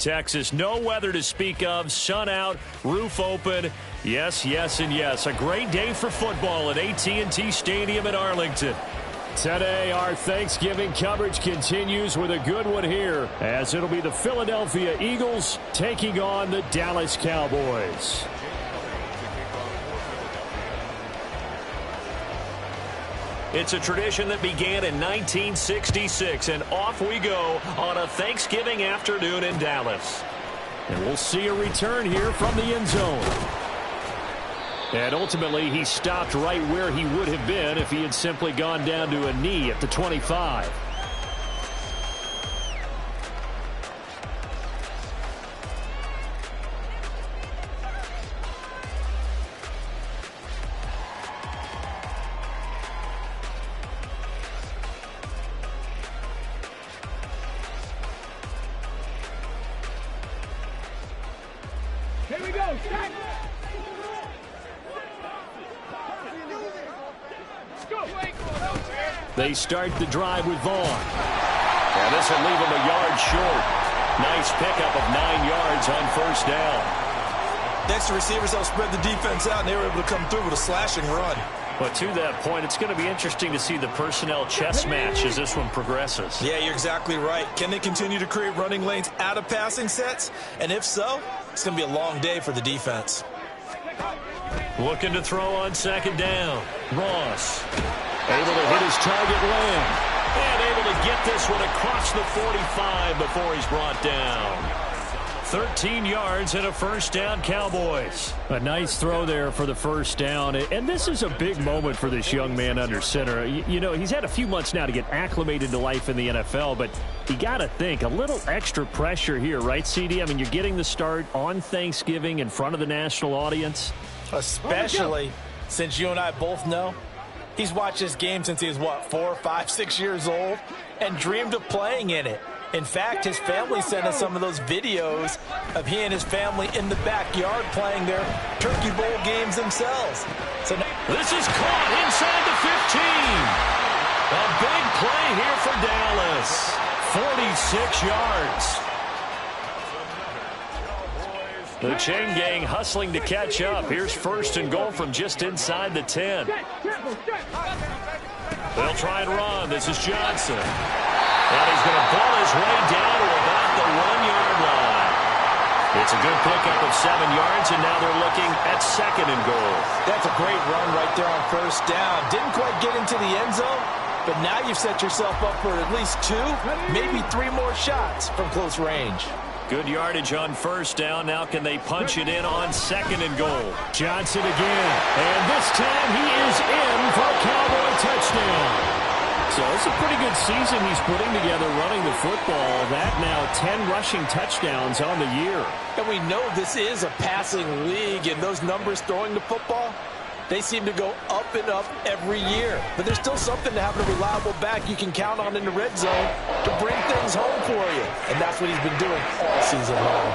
Texas, no weather to speak of, sun out, roof open. Yes, yes, and yes. A great day for football at AT&T Stadium in Arlington. Today, our Thanksgiving coverage continues with a good one here, as it'll be the Philadelphia Eagles taking on the Dallas Cowboys. It's a tradition that began in 1966, and off we go on a Thanksgiving afternoon in Dallas. And we'll see a return here from the end zone. And ultimately, he stopped right where he would have been if he had simply gone down to a knee at the 25. They start the drive with Vaughn. And this will leave him a yard short. Nice pickup of 9 yards on first down. Next to receivers, they'll spread the defense out, and they were able to come through with a slashing run. But to that point, it's going to be interesting to see the personnel chess match as this one progresses. Yeah, you're exactly right. Can they continue to create running lanes out of passing sets? And if so, it's going to be a long day for the defense. Looking to throw on second down. Ross. Able to hit his target Lamb. And able to get this one across the 45 before he's brought down. 13 yards and a first down, Cowboys. A nice throw there for the first down. And this is a big moment for this young man under center. You know, he's had a few months now to get acclimated to life in the NFL, but you got to think, a little extra pressure here, right, CD? I mean, you're getting the start on Thanksgiving in front of the national audience. Especially since you and I both know he's watched this game since he was, 4, 5, 6 years old and dreamed of playing in it. In fact, his family sent us some of those videos of he and his family in the backyard playing their Turkey Bowl games themselves. So now this is caught inside the 15. A big play here for Dallas. 46 yards. The chain gang hustling to catch up. Here's first and goal from just inside the 10. They'll try and run. This is Johnson. And he's going to ball his way down to about the 1-yard line. It's a good pickup of 7 yards, and now they're looking at second and goal. That's a great run right there on first down. Didn't quite get into the end zone, but now you've set yourself up for at least 2, maybe 3 more shots from close range. Good yardage on first down. Now can they punch it in on second and goal? Johnson again. And this time he is in for a Cowboy touchdown. So it's a pretty good season he's putting together running the football. That now 10 rushing touchdowns on the year. And we know this is a passing league, and those numbers throwing the football, they seem to go up and up every year. But there's still something to having a reliable back you can count on in the red zone to bring things home for you. And that's what he's been doing all season long.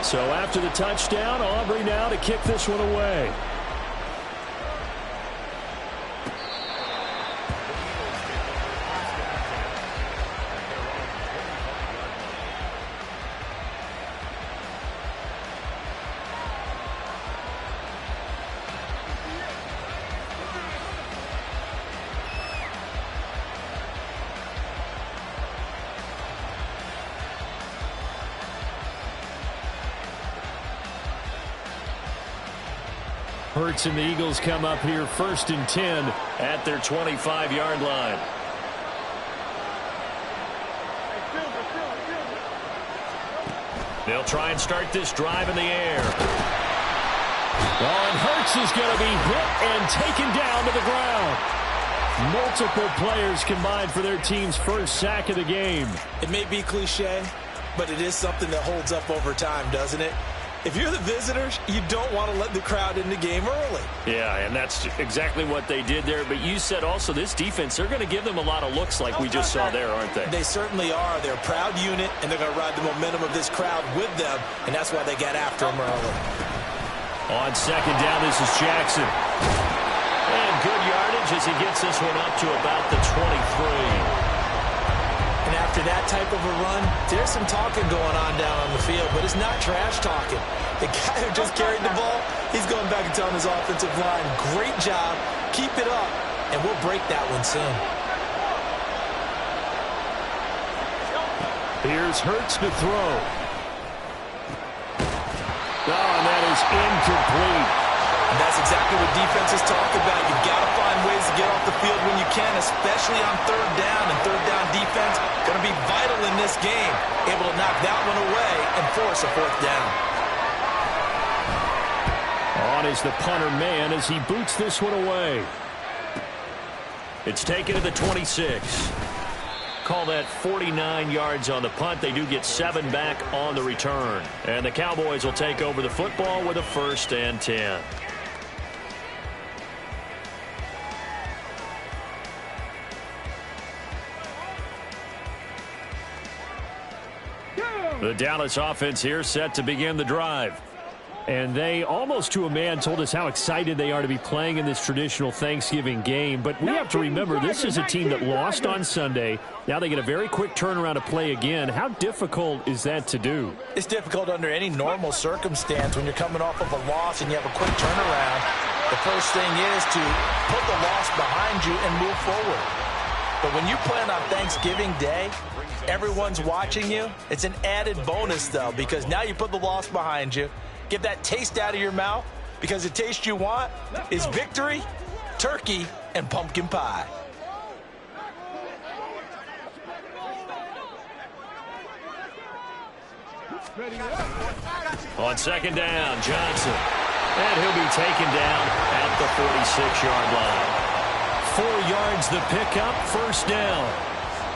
So after the touchdown, Aubrey now to kick this one away. Hurts and the Eagles come up here first and 10 at their 25-yard line. They'll try and start this drive in the air. Oh, and Hurts is going to be hit and taken down to the ground. Multiple players combined for their team's first sack of the game. It may be cliche, but it is something that holds up over time, doesn't it? If you're the visitors, you don't want to let the crowd in the game early. Yeah, and that's exactly what they did there. But you said also this defense, they're going to give them a lot of looks like we just saw there, aren't they? They certainly are. They're a proud unit, and they're going to ride the momentum of this crowd with them, and that's why they got after them early. On second down, this is Jackson. And good yardage yardage as he gets this one up to about the 23. And after that type of a run, there's some talking going on down on the field, but it's not trash talking. The guy who just carried the ball, he's going back and telling his offensive line, great job, keep it up, and we'll break that one soon. Here's Hurts to throw. Oh, and that is incomplete. And that's exactly what defenses talk about. You've got to find ways to get off the field when you can, especially on third down. And third down defense going to be vital in this game. Able to knock that one away and force a fourth down. On is the punter man as he boots this one away. It's taken to the 26. Call that 49 yards on the punt. They do get 7 back on the return. And the Cowboys will take over the football with a 1st and 10. The Dallas offense here set to begin the drive. And they, almost to a man, told us how excited they are to be playing in this traditional Thanksgiving game. But we have to remember, this is a team that lost on Sunday. Now they get a very quick turnaround to play again. How difficult is that to do? It's difficult under any normal circumstance when you're coming off of a loss and you have a quick turnaround. The first thing is to put the loss behind you and move forward. But when you play on Thanksgiving Day, everyone's watching you. It's an added bonus, though, because now you put the loss behind you. Get that taste out of your mouth, because the taste you want is victory, turkey, and pumpkin pie. On second down, Johnson. And he'll be taken down at the 46-yard line. 4 yards the pickup, 1st down.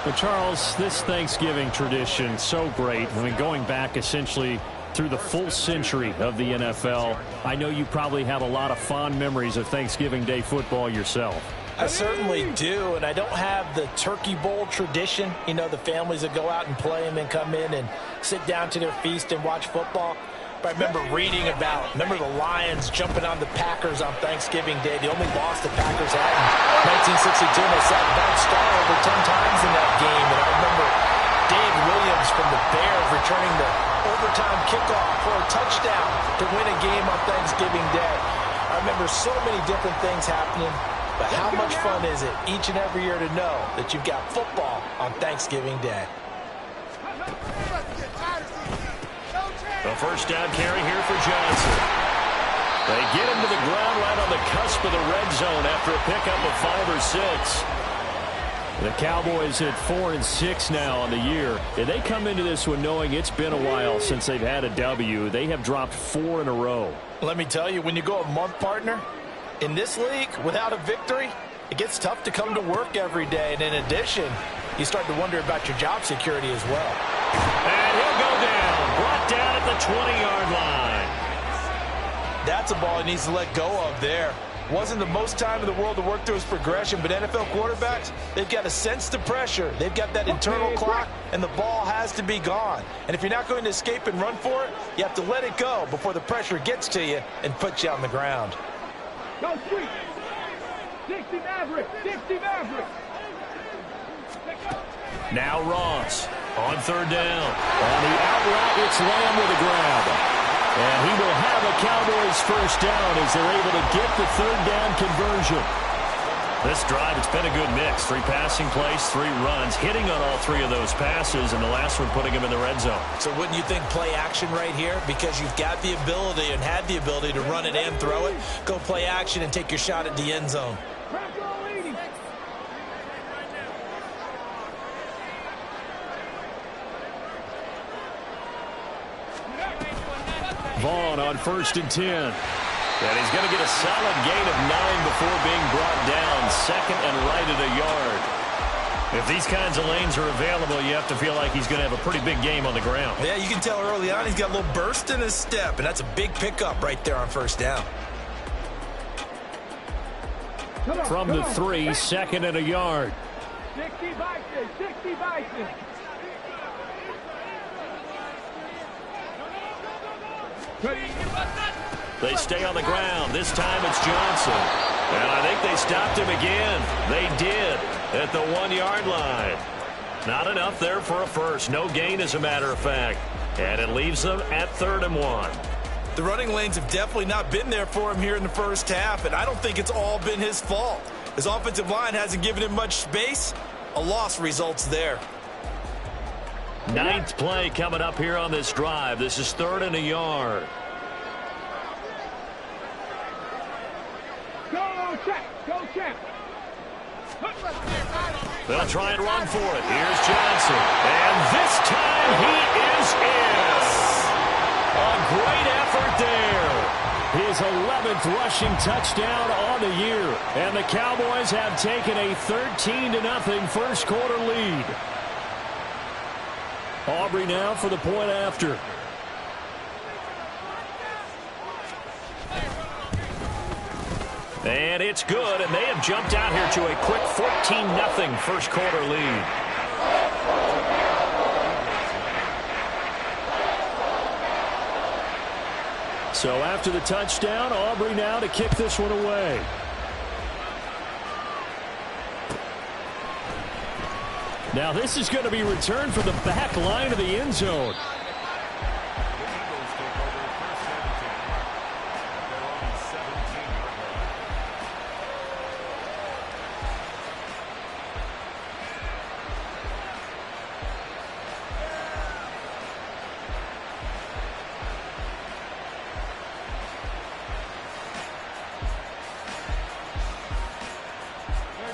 But Charles, this Thanksgiving tradition, so great. I mean, going back essentially through the full century of the NFL. I know you probably have a lot of fond memories of Thanksgiving Day football yourself. I certainly do, and I don't have the Turkey Bowl tradition. You know, the families that go out and play and then come in and sit down to their feast and watch football. But I remember reading remember the Lions jumping on the Packers on Thanksgiving Day. The only loss the Packers had in 1962, and they sacked Bart Starr over 10 times in that game. And I remember Dave Williams from the Bears returning the overtime kickoff for a touchdown to win a game on Thanksgiving Day. I remember so many different things happening, but how much fun is it each and every year to know that you've got football on Thanksgiving Day? A 1st down carry here for Johnson. They get him to the ground right on the cusp of the red zone after a pickup of 5 or 6. The Cowboys at 4-6 now on the year. And they come into this one knowing it's been a while since they've had a W. They have dropped 4 in a row. Let me tell you, when you go a month, partner, in this league, without a victory, it gets tough to come to work every day. And in addition, you start to wonder about your job security as well. And he'll go down. Brought down at the 20-yard line. That's a ball he needs to let go of there. Wasn't the most time in the world to work through his progression, but NFL quarterbacks, they've got to sense the pressure. They've got that internal clock, and the ball has to be gone. And if you're not going to escape and run for it, you have to let it go before the pressure gets to you and puts you on the ground. Go Street! 60 Maverick! 60 Maverick! Now Ross on 3rd down. On the out route, it's Lamb with a grab. And he will have a Cowboys 1st down as they're able to get the 3rd down conversion. This drive, it's been a good mix. 3 passing plays, 3 runs, hitting on all 3 of those passes, and the last one putting him in the red zone. So wouldn't you think play action right here? Because you've got the ability and had the ability to run it and throw it. Go play action and take your shot at the end zone. Vaughn on 1st and 10. And he's going to get a solid gain of 9 before being brought down. 2nd and right at a yard. If these kinds of lanes are available, you have to feel like he's going to have a pretty big game on the ground. Yeah, you can tell early on he's got a little burst in his step, and that's a big pickup right there on 1st down. From the 3, 2nd and a yard. 60 Bison! 60 Bison! They stay on the ground. This time it's Johnson. And I think they stopped him again. They did at the 1-yard line. Not enough there for a first. No gain, as a matter of fact. And it leaves them at 3rd and 1. The running lanes have definitely not been there for him here in the first half, and I don't think it's all been his fault. His offensive line hasn't given him much space. A loss results there. 9th play coming up here on this drive. This is 3rd and a yard. Go, check. Go, check. They'll try and run for it. Here's Johnson. And this time he is in. A great effort there. His 11th rushing touchdown on the year. And the Cowboys have taken a 13-0 first quarter lead. Aubrey now for the point after. And it's good, and they have jumped out here to a quick 14-0 first quarter lead. So after the touchdown, Aubrey now to kick this one away. Now this is going to be returned from the back line of the end zone.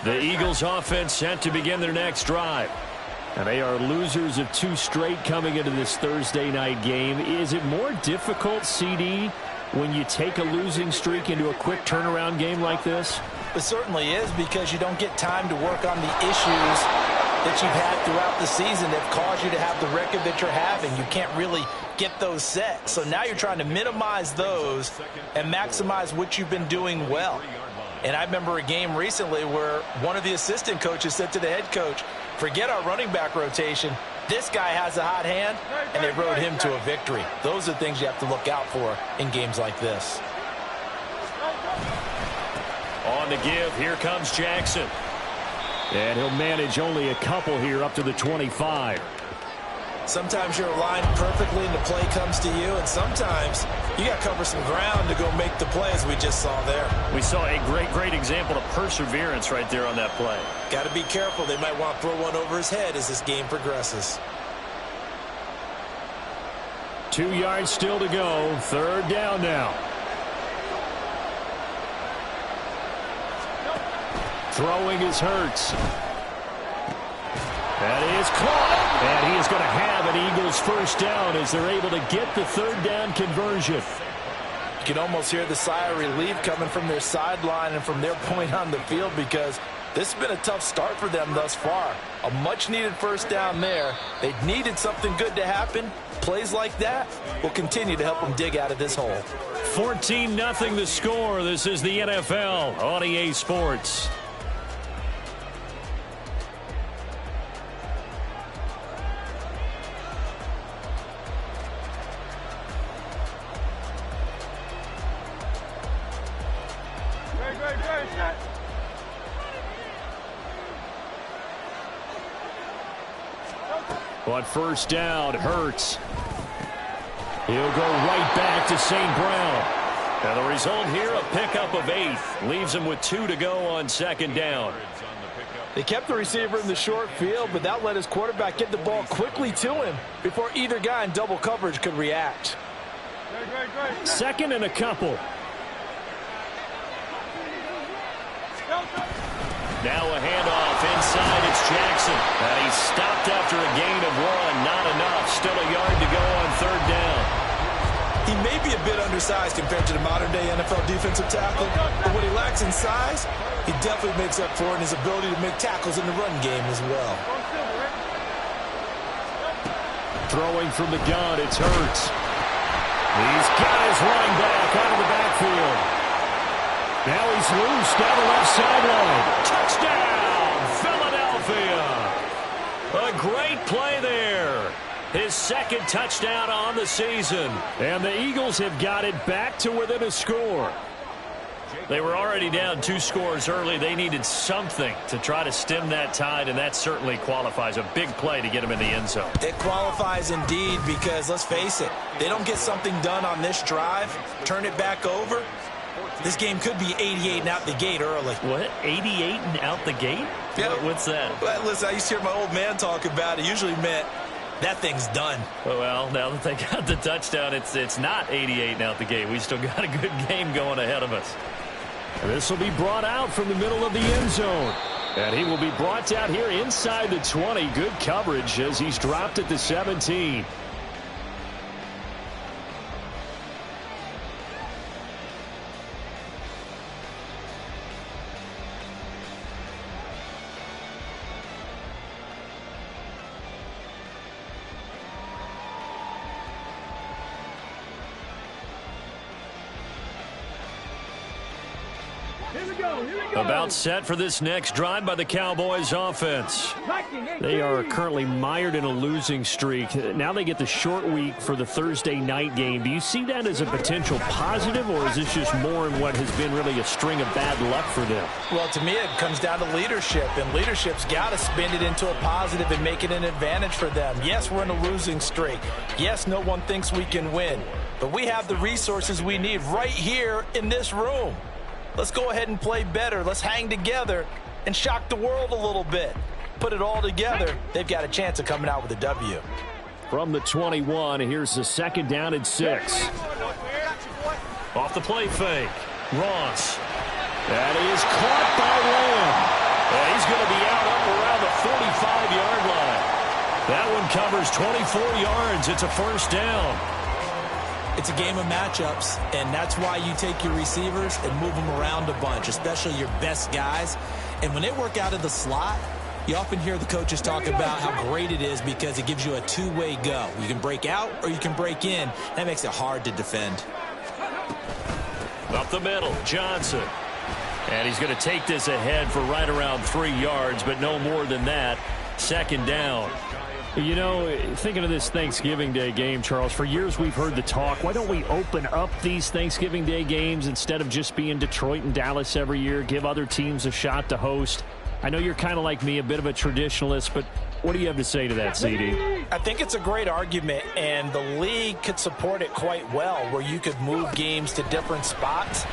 The Eagles offense set to begin their next drive. And they are losers of 2 straight coming into this Thursday night game. Is it more difficult, CD, when you take a losing streak into a quick turnaround game like this? It certainly is, because you don't get time to work on the issues that you've had throughout the season that caused you to have the record that you're having. You can't really get those set. So now you're trying to minimize those and maximize what you've been doing well. And I remember a game recently where one of the assistant coaches said to the head coach, forget our running back rotation. This guy has a hot hand, and they rode him to a victory. Those are things you have to look out for in games like this. On the give, here comes Jackson. And he'll manage only a couple here up to the 25. Sometimes you're aligned perfectly and the play comes to you, and sometimes you got to cover some ground to go make the play, as we just saw there. We saw a great example of perseverance right there on that play. Got to be careful. They might want to throw one over his head as this game progresses. 2 yards still to go. 3rd down now. Throwing is Hurts. That is caught. And he is going to have an Eagles first down as they're able to get the 3rd down conversion. You can almost hear the sigh of relief coming from their sideline and from their point on the field, because this has been a tough start for them thus far. A much-needed first down there. They needed something good to happen. Plays like that will continue to help them dig out of this hole. 14-0 the score. This is the NFL on EA Sports. On first down, Hurts. He'll go right back to St. Brown. And the result here, a pickup of 8. Leaves him with 2 to go on 2nd down. They kept the receiver in the short field, but that let his quarterback get the ball quickly to him before either guy in double coverage could react. 2nd and a couple. Now a handoff inside. It's Jackson. And he's stopped after a gain of 1. Not enough. Still a yard to go on 3rd down. He may be a bit undersized compared to the modern-day NFL defensive tackle, but what he lacks in size, he definitely makes up for in his ability to make tackles in the run game as well. Throwing from the gun, it's Hurts. He's got his running back out of the backfield. Now he's loose down the left sideline. Touchdown, Philadelphia. A great play there. His 2nd touchdown on the season. And the Eagles have got it back to within a score. They were already down 2 scores early. They needed something to try to stem that tide, and that certainly qualifies. A big play to get them in the end zone. It qualifies indeed because, let's face it, they don't get something done on this drive, turn it back over, this game could be 88 and out the gate early. What? 88 and out the gate? Yeah. What's that? Well, listen, I used to hear my old man talk about it. Usually meant that thing's done. Well, now that they got the touchdown, it's not 88 and out the gate. We still got a good game going ahead of us. This will be brought out from the middle of the end zone. And he will be brought down here inside the 20. Good coverage as he's dropped at the 17. About set for this next drive by the Cowboys offense. They are currently mired in a losing streak. Now they get the short week for the Thursday night game. Do you see that as a potential positive, or is this just more in what has been really a string of bad luck for them? Well, to me, it comes down to leadership, and leadership's got to spin it into a positive and make it an advantage for them. Yes, we're in a losing streak. Yes, no one thinks we can win, but we have the resources we need right here in this room. Let's go ahead and play better. Let's hang together and shock the world a little bit. Put it all together. They've got a chance of coming out with a W. From the 21, here's the 2nd down and 6. Off the play fake. Ross. That is caught by Lamb. And he's going to be out up around the 45-yard line. That one covers 24 yards. It's a 1st down. It's a game of matchups, and that's why you take your receivers and move them around a bunch, especially your best guys. And when they work out of the slot, you often hear the coaches talk about how great it is because it gives you a two-way go. You can break out or you can break in. That makes it hard to defend. Up the middle, Johnson. And he's going to take this ahead for right around 3 yards, but no more than that. 2nd down. You know, thinking of this Thanksgiving Day game, Charles, for years we've heard the talk, why don't we open up these Thanksgiving Day games instead of just being Detroit and Dallas every year, give other teams a shot to host? I know you're kind of like me, a bit of a traditionalist, but what do you have to say to that, CD? I think it's a great argument, and the league could support it quite well, where you could move games to different spots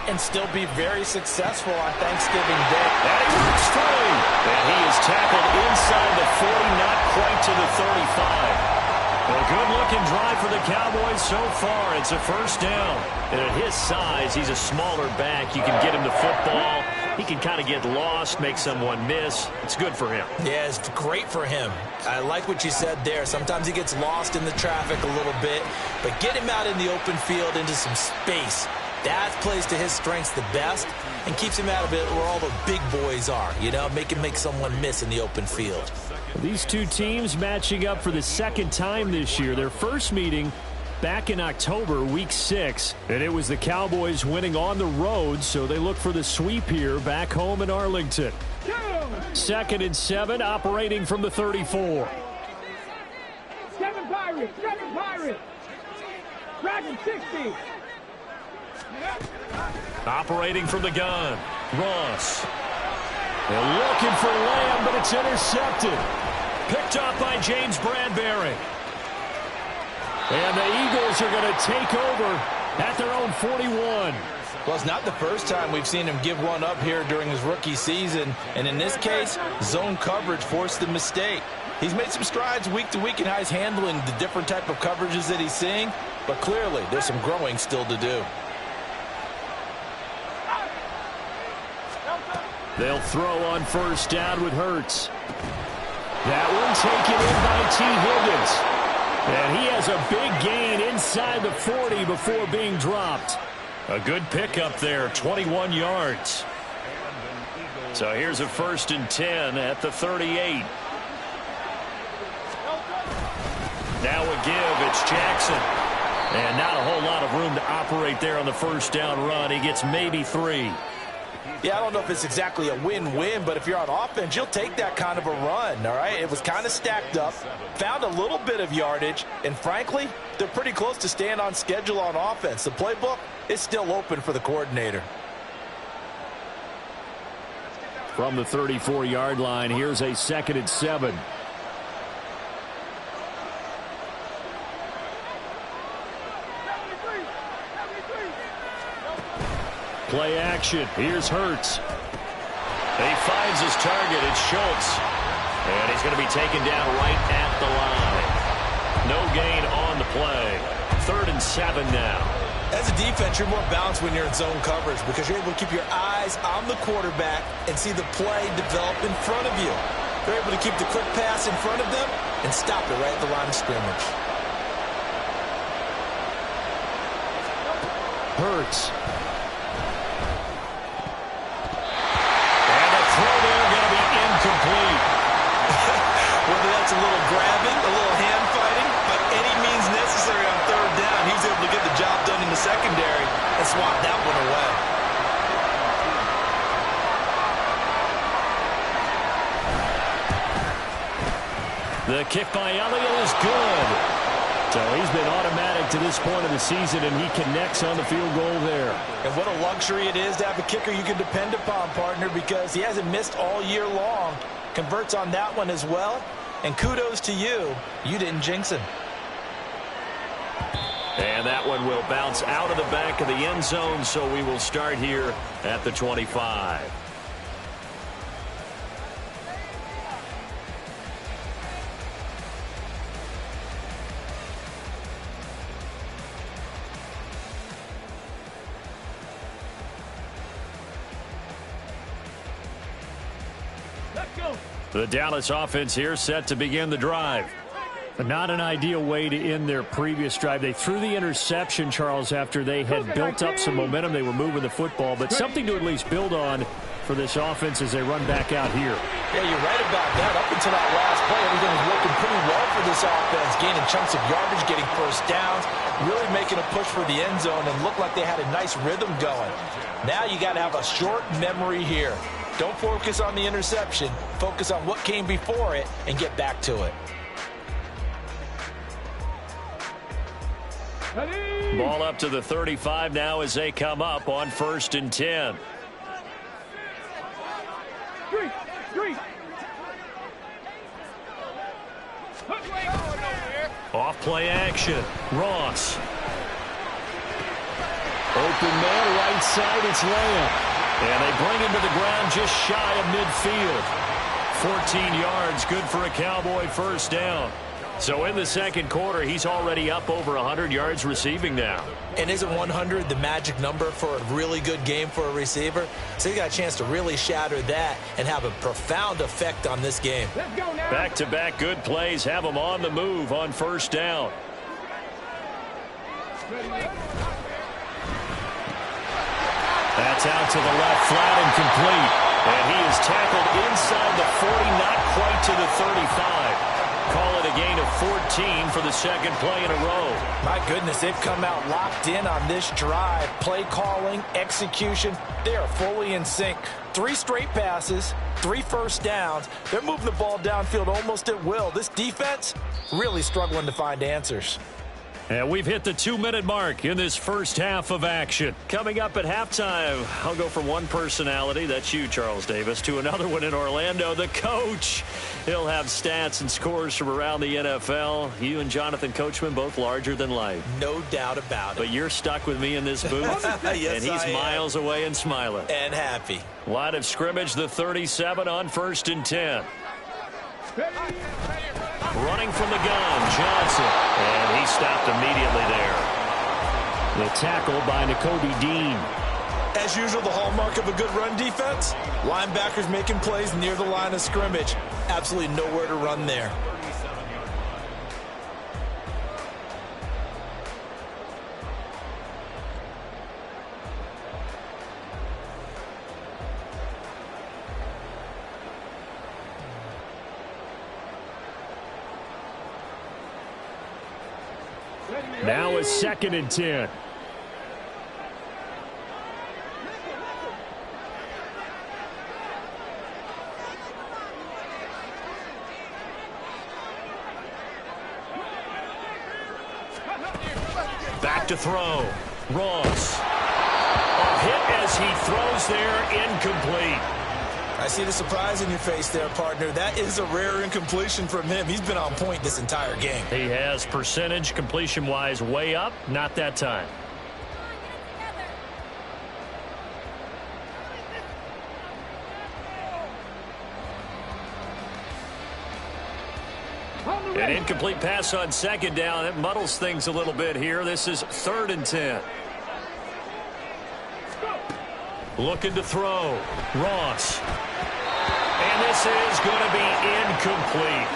and still be very successful on Thanksgiving Day. And he works through. And he is tackled inside the 40, not quite to the 35. A good-looking drive for the Cowboys so far. It's a 1st down. And at his size, he's a smaller back. You can get him the football. He can kind of get lost, make someone miss. It's good for him. Yeah, it's great for him. I like what you said there. Sometimes he gets lost in the traffic a little bit, but get him out in the open field into some space. That plays to his strengths the best and keeps him out of it where all the big boys are, you know, make someone miss in the open field. These two teams matching up for the 2nd time this year. Their first meeting back in October, week 6, and it was the Cowboys winning on the road, so they look for the sweep here back home in Arlington. 2nd and 7, operating from the 34. 7 Pirates, 7 Pirates. Dragon 60. Operating from the gun, Ross. They're looking for Lamb, but it's intercepted. Picked up by James Bradbury. And the Eagles are going to take over at their own 41. Well, it's not the first time we've seen him give one up here during his rookie season. And in this case, zone coverage forced the mistake. He's made some strides week to week in how he's handling the different type of coverages that he's seeing. But clearly, there's some growing still to do. They'll throw on 1st down with Hurts. That one taken in by T. Higgins. And he has a big gain inside the 40 before being dropped. A good pickup there, 21 yards. So here's a 1st and 10 at the 38. Now a give, it's Jackson. And not a whole lot of room to operate there on the 1st down run. He gets maybe 3. Yeah, I don't know if it's exactly a win-win, but if you're on offense, you'll take that kind of a run, all right? It was kind of stacked up, found a little bit of yardage, and frankly, they're pretty close to staying on schedule on offense. The playbook is still open for the coordinator. From the 34-yard line, here's a 2nd and 7. Play action. Here's Hurts. He finds his target. It's Schultz. And he's going to be taken down right at the line. No gain on the play. 3rd and 7 now. As a defense, you're more balanced when you're in zone coverage because you're able to keep your eyes on the quarterback and see the play develop in front of you. They're able to keep the quick pass in front of them and stop it right at the line of scrimmage. Hurts. And the throw there going to be incomplete. Whether that's a little grabbing, a little hand fighting, by any means necessary on 3rd down, he was able to get the job done in the secondary and swat that one away. The kick by Elliott is good. So he's been automatic to this point of the season, and he connects on the field goal there. And what a luxury it is to have a kicker you can depend upon, partner, because he hasn't missed all year long. Converts on that one as well. And kudos to you. You didn't jinx him. And that one will bounce out of the back of the end zone, so we will start here at the 25. The Dallas offense here set to begin the drive. But not an ideal way to end their previous drive. They threw the interception, Charles, after they had built up some momentum. They were moving the football, but something to at least build on for this offense as they run back out here. Yeah, you're right about that. Up until that last play, everything was working pretty well for this offense, gaining chunks of yardage, getting first downs, really making a push for the end zone, and looked like they had a nice rhythm going. Now you got to have a short memory here. Don't focus on the interception. Focus on what came before it and get back to it. Ball up to the 35 now as they come up on 1st and 10. Off play action. Ross. Open man right side. It's Lamb. And they bring him to the ground just shy of midfield. 14 yards. Good for a Cowboy first down. So in the second quarter, he's already up over 100 yards receiving now. And isn't 100 the magic number for a really good game for a receiver? So you got a chance to really shatter that and have a profound effect on this game. Back-to-back good plays have him on the move on first down. That's out to the left, flat and complete. And he is tackled inside the 40, not quite to the 35. Call it a gain of 14 for the second play in a row. My goodness, they've come out locked in on this drive. Play calling, execution, they are fully in sync. 3 straight passes, 3 first downs. They're moving the ball downfield almost at will. This defense really struggling to find answers. And we've hit the 2-minute mark in this first half of action. Coming up at halftime, I'll go from one personality, that's you, Charles Davis, to another one in Orlando, the coach. He'll have stats and scores from around the NFL. You and Jonathan Coachman, both larger than life. No doubt about it. But you're stuck with me in this booth. Yes, and he's miles away and smiling. And happy. Line of scrimmage, the 37 on 1st and 10. Running from the gun, Johnson. And he stopped immediately there. The tackle by Nakobe Dean. As usual, the hallmark of a good run defense, linebackers making plays near the line of scrimmage. Absolutely nowhere to run there. Now a 2nd and 10. Back to throw. Ross. A hit as he throws there, incomplete. I see the surprise in your face there, partner. That is a rare incompletion from him. He's been on point this entire game. He has percentage completion-wise way up, not that time. An incomplete pass on second down. That muddles things a little bit here. This is 3rd and 10. Looking to throw. Ross. And this is going to be incomplete.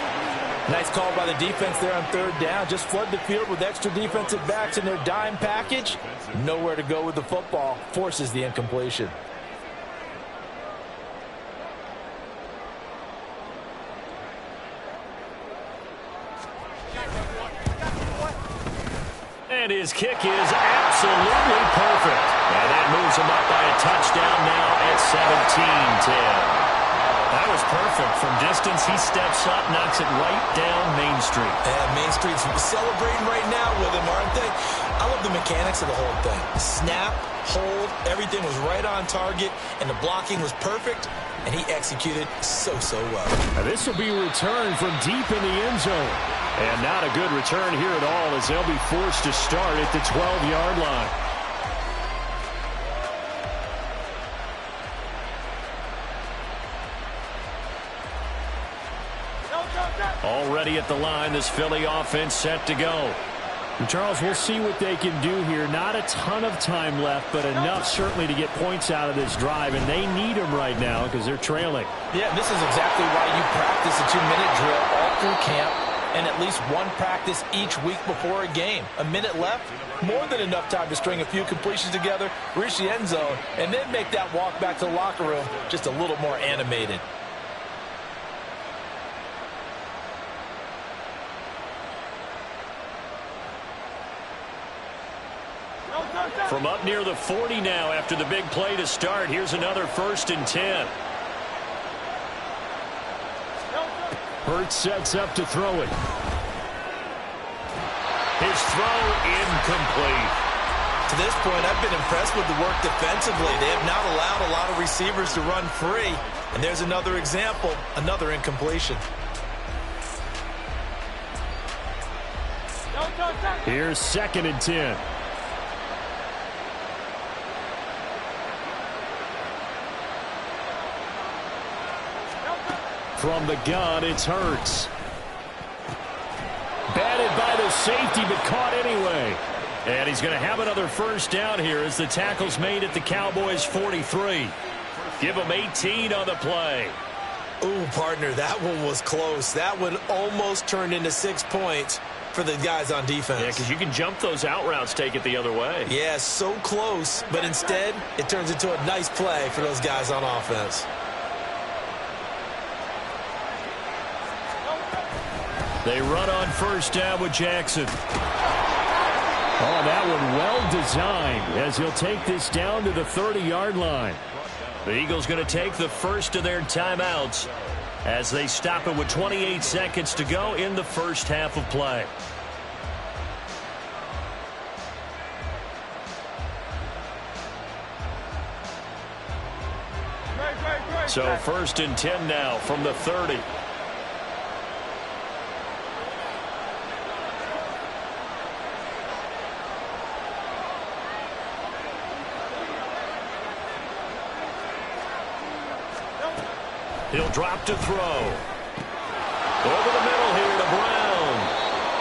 Nice call by the defense there on 3rd down. Just flood the field with extra defensive backs in their dime package. Nowhere to go with the football. Forces the incompletion. And his kick is absolutely perfect. And that moves him up by a touchdown now at 17-10. That was perfect. From distance, he steps up, knocks it right down Main Street. And Main Street's celebrating right now with him, aren't they? I love the mechanics of the whole thing. Snap, hold, everything was right on target, and the blocking was perfect, and he executed so well. Now this will be returned from deep in the end zone. And not a good return here at all, as they'll be forced to start at the 12-yard line. Already at the line, this Philly offense set to go. And Charles, we'll see what they can do here. Not a ton of time left, but enough certainly to get points out of this drive, and they need them right now because they're trailing. Yeah, this is exactly why you practice a 2-minute drill all through camp, and at least one practice each week before a game. A minute left, more than enough time to string a few completions together, reach the end zone, and then make that walk back to the locker room just a little more animated. From up near the 40 now after the big play to start, here's another 1st and 10. Hurts sets up to throw it. His throw incomplete. To this point, I've been impressed with the work defensively. They have not allowed a lot of receivers to run free. And there's another example, another incompletion. Here's 2nd and 10. From the gun, it's Hurts. Batted by the safety, but caught anyway. And he's going to have another 1st down here as the tackle's made at the Cowboys' 43. Give him 18 on the play. Ooh, partner, that one was close. That one almost turned into 6 points for the guys on defense. Yeah, because you can jump those out routes, take it the other way. Yeah, so close, but instead it turns into a nice play for those guys on offense. They run on 1st down with Jackson. Oh, that one well designed as he'll take this down to the 30-yard line. The Eagles going to take the first of their timeouts as they stop it with 28 seconds to go in the first half of play. So 1st and 10 now from the 30. He'll drop to throw. Over the middle here to Brown.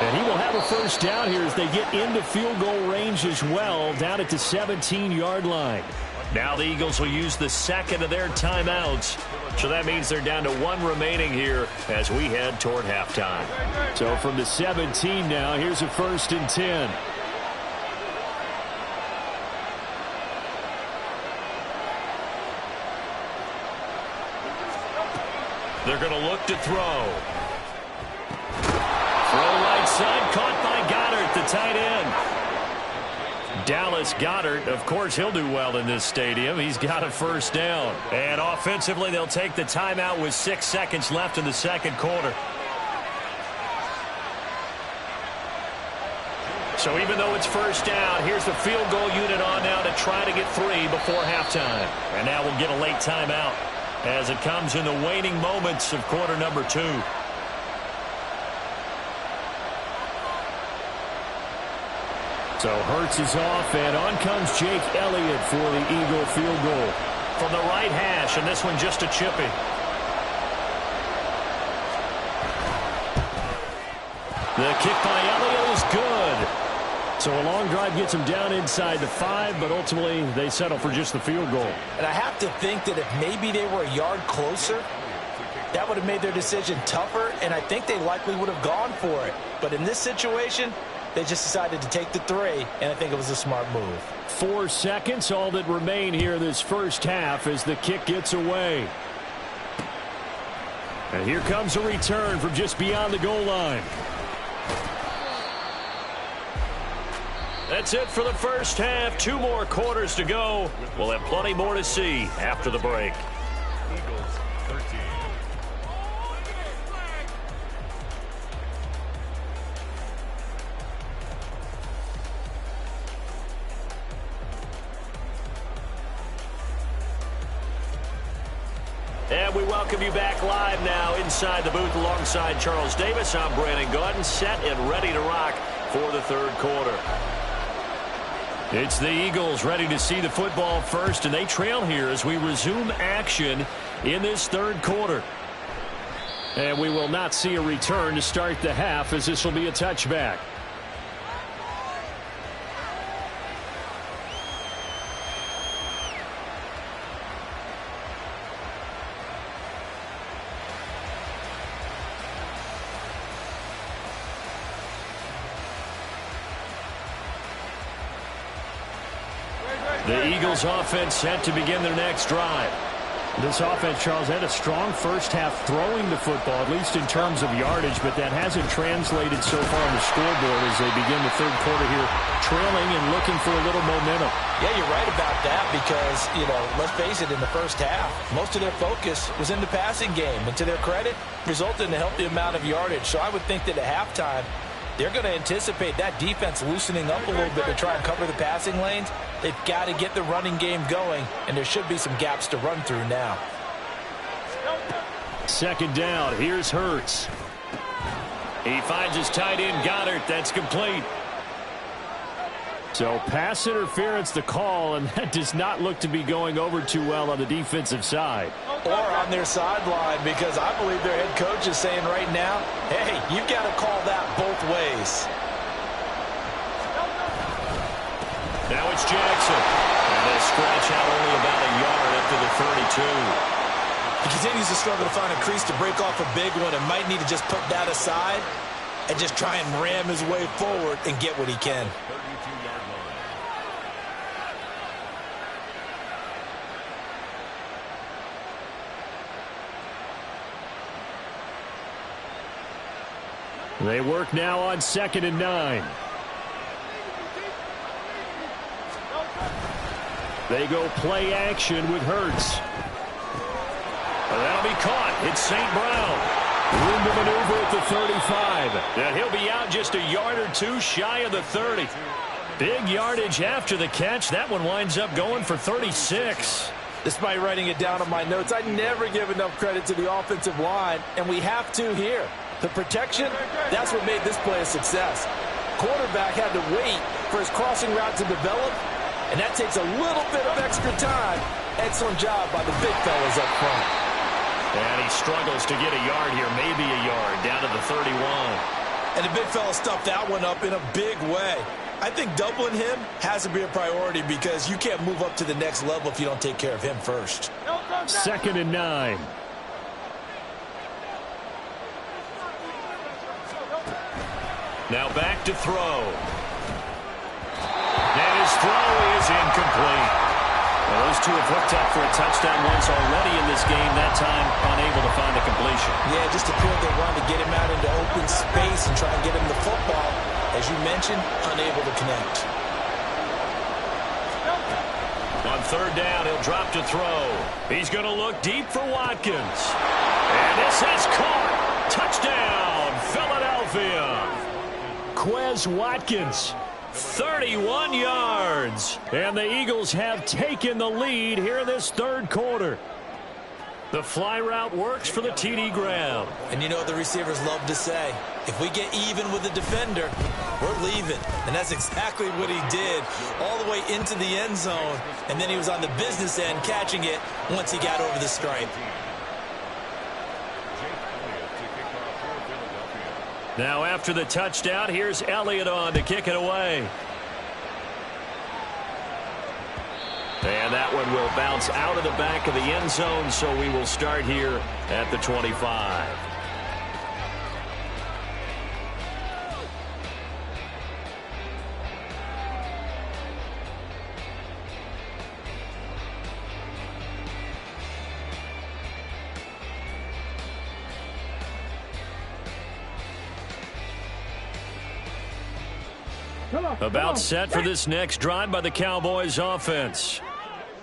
And he will have a 1st down here as they get into field goal range as well, down at the 17-yard line. Now the Eagles will use the 2nd of their timeouts. So that means they're down to 1 remaining here as we head toward halftime. So from the 17 now, here's a 1st and 10. They're going to look to throw. Throw right side, caught by Goddard, the tight end. Dallas Goedert, of course, he'll do well in this stadium. He's got a 1st down. And offensively, they'll take the timeout with 6 seconds left in the 2nd quarter. So even though it's 1st down, here's the field goal unit on now to try to get 3 before halftime. And now we'll get a late timeout. as it comes in the waning moments of quarter number 2. So Hurts is off, and on comes Jake Elliott for the Eagle field goal. From the right hash, and this one just a chippy. The kick by Elliott is good. So a long drive gets him down inside the 5, but ultimately they settle for just the field goal. And I have to think that if maybe they were a yard closer, that would have made their decision tougher, and I think they likely would have gone for it. But in this situation, they just decided to take the 3, and I think it was a smart move. 4 seconds, all that remain here this first half as the kick gets away. And here comes a return from just beyond the goal line. That's it for the first half. 2 more quarters to go. We'll have plenty more to see after the break. Eagles 13. And we welcome you back live now inside the booth alongside Charles Davis. I'm Brandon Gaudin, set and ready to rock for the third quarter. It's the Eagles ready to see the football first, and they trail here as we resume action in this third quarter. And we will not see a return to start the half, as this will be a touchback. The Eagles offense set to begin their next drive. This offense, Charles, had a strong first half throwing the football, at least in terms of yardage, but that hasn't translated so far on the scoreboard as they begin the third quarter here, trailing and looking for a little momentum. Yeah, you're right about that because, let's face it, in the first half, most of their focus was in the passing game. And to their credit, resulted in a healthy amount of yardage. So I would think that at halftime, they're going to anticipate that defense loosening up a little bit to try and cover the passing lanes. They've got to get the running game going, and there should be some gaps to run through now. Second down, here's Hurts. He finds his tight end, Goddard. That's complete. So pass interference the call, and that does not look to be going over too well on the defensive side. Or on their sideline, because I believe their head coach is saying right now, hey, you've got to call that both ways. Now it's Jackson. And they scratch out only about a yard after the 32. He continues to struggle to find a crease to break off a big one and might need to just put that aside and just try and ram his way forward and get what he can. 32-yard line. They work now on 2nd and 9. They go play action with Hurts. That'll be caught. It's St. Brown. Room to maneuver at the 35. And he'll be out just a yard or 2 shy of the 30. Big yardage after the catch. That one winds up going for 36. Despite writing it down on my notes, I never give enough credit to the offensive line, and we have to here. The protection, that's what made this play a success. Quarterback had to wait for his crossing route to develop, and that takes a little bit of extra time. Excellent job by the big fellas up front. And he struggles to get a yard here, maybe a yard, down to the 31. And the big fella stuffed that one up in a big way. I think doubling him has to be a priority because you can't move up to the next level if you don't take care of him first. 2nd and 9. Now back to throw. And his throw is incomplete. Well, those two have hooked up for a touchdown once already in this game, that time unable to find a completion. Yeah, just appeared they wanted to get him out into open space and try and get him the football. As you mentioned, unable to connect. On 3rd down, he'll drop to throw. He's going to look deep for Watkins. And this has caught. Touchdown, Philadelphia. Quez Watkins. 31 yards. And the Eagles have taken the lead here in this third quarter. The fly route works for the TD grab. And you know what the receivers love to say? If we get even with the defender, we're leaving. And that's exactly what he did, all the way into the end zone. And then he was on the business end catching it once he got over the stripe. Now after the touchdown, here's Elliott on to kick it away. And that one will bounce out of the back of the end zone, so we will start here at the 25. About set for this next drive by the Cowboys offense.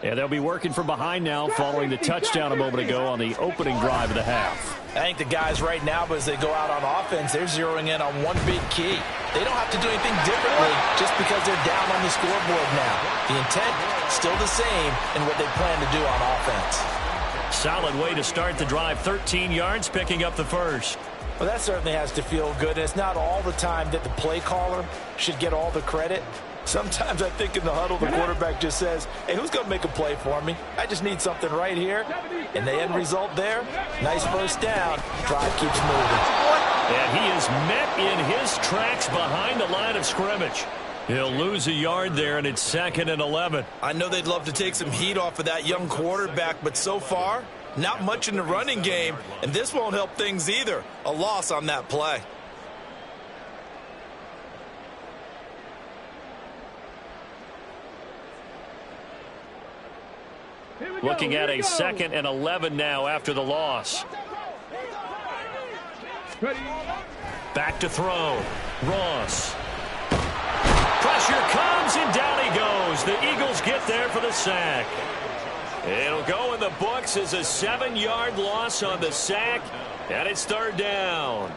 And they'll be working from behind now following the touchdown a moment ago on the opening drive of the half. I think the guys right now, as they go out on offense, they're zeroing in on one big key. They don't have to do anything differently just because they're down on the scoreboard now. The intent still the same in what they plan to do on offense. Solid way to start the drive. 13 yards, picking up the first. Well, that certainly has to feel good. And it's not all the time that the play caller should get all the credit. Sometimes I think in the huddle, the quarterback just says, hey, who's going to make a play for me? I just need something right here. And the end result there, nice first down. Drive keeps moving. And he is met in his tracks behind the line of scrimmage. He'll lose a yard there, and it's 2nd and 11. I know they'd love to take some heat off of that young quarterback, but so far, not much in the running game, and this won't help things either. A loss on that play. Looking at a 2nd and 11 now after the loss. Back to throw. Ross. Pressure comes, and down he goes. The Eagles get there for the sack. It'll go in the books as a 7-yard loss on the sack, and it's 3rd down.